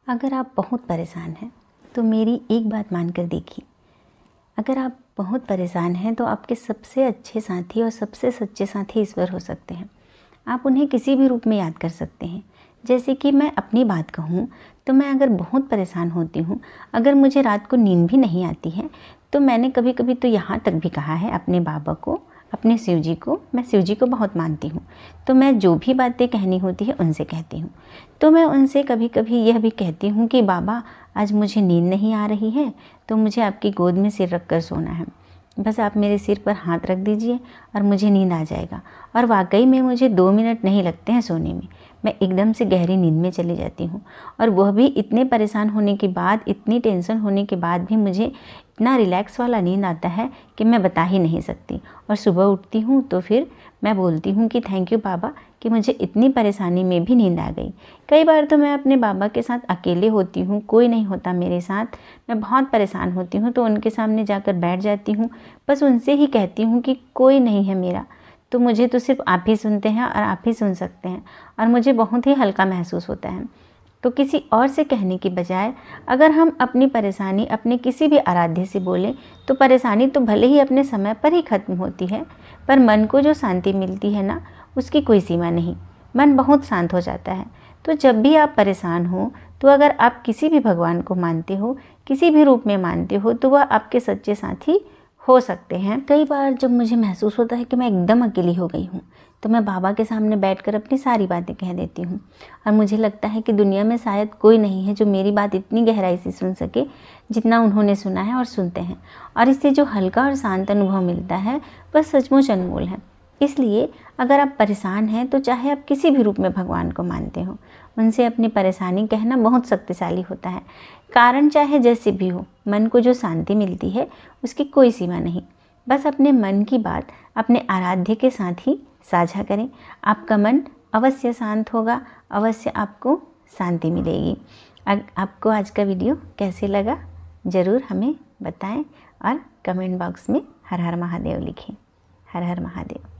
अगर आप बहुत परेशान हैं तो मेरी एक बात मानकर देखिए। अगर आप बहुत परेशान हैं तो आपके सबसे अच्छे साथी और सबसे सच्चे साथी ईश्वर हो सकते हैं। आप उन्हें किसी भी रूप में याद कर सकते हैं। जैसे कि मैं अपनी बात कहूँ तो मैं अगर बहुत परेशान होती हूँ, अगर मुझे रात को नींद भी नहीं आती है, तो मैंने कभी कभी तो यहाँ तक भी कहा है अपने बाबा को, अपने शिव जी को। मैं शिव जी को बहुत मानती हूँ, तो मैं जो भी बातें कहनी होती है उनसे कहती हूँ। तो मैं उनसे कभी कभी यह भी कहती हूँ कि बाबा, आज मुझे नींद नहीं आ रही है, तो मुझे आपकी गोद में सिर रख कर सोना है। बस आप मेरे सिर पर हाथ रख दीजिए और मुझे नींद आ जाएगा। और वाकई में मुझे 2 मिनट नहीं लगते हैं सोने में, मैं एकदम से गहरी नींद में चली जाती हूँ। और वह भी इतने परेशान होने के बाद, इतनी टेंशन होने के बाद भी मुझे इतना रिलैक्स वाला नींद आता है कि मैं बता ही नहीं सकती। और सुबह उठती हूँ तो फिर मैं बोलती हूँ कि थैंक यू बाबा कि मुझे इतनी परेशानी में भी नींद आ गई। कई बार तो मैं अपने बाबा के साथ अकेले होती हूँ, कोई नहीं होता मेरे साथ, मैं बहुत परेशान होती हूँ तो उनके सामने जाकर बैठ जाती हूँ। बस उनसे ही कहती हूँ कि कोई नहीं है मेरा, तो मुझे तो सिर्फ आप ही सुनते हैं और आप ही सुन सकते हैं। और मुझे बहुत ही हल्का महसूस होता है। तो किसी और से कहने की बजाय अगर हम अपनी परेशानी अपने किसी भी आराध्य से बोलें तो परेशानी तो भले ही अपने समय पर ही ख़त्म होती है, पर मन को जो शांति मिलती है ना, उसकी कोई सीमा नहीं। मन बहुत शांत हो जाता है। तो जब भी आप परेशान हो, तो अगर आप किसी भी भगवान को मानते हो, किसी भी रूप में मानते हो, तो वह आपके सच्चे साथी हो सकते हैं। कई बार जब मुझे महसूस होता है कि मैं एकदम अकेली हो गई हूँ, तो मैं बाबा के सामने बैठकर अपनी सारी बातें कह देती हूँ। और मुझे लगता है कि दुनिया में शायद कोई नहीं है जो मेरी बात इतनी गहराई से सुन सके जितना उन्होंने सुना है और सुनते हैं। और इससे जो हल्का और शांत अनुभव मिलता है वह सचमुच अनमोल है। इसलिए अगर आप परेशान हैं तो चाहे आप किसी भी रूप में भगवान को मानते हो, उनसे अपनी परेशानी कहना बहुत शक्तिशाली होता है। कारण चाहे जैसे भी हो, मन को जो शांति मिलती है उसकी कोई सीमा नहीं। बस अपने मन की बात अपने आराध्य के साथ ही साझा करें, आपका मन अवश्य शांत होगा, अवश्य आपको शांति मिलेगी। आपको आज का वीडियो कैसे लगा ज़रूर हमें बताएं और कमेंट बॉक्स में हर हर महादेव लिखें। हर हर महादेव।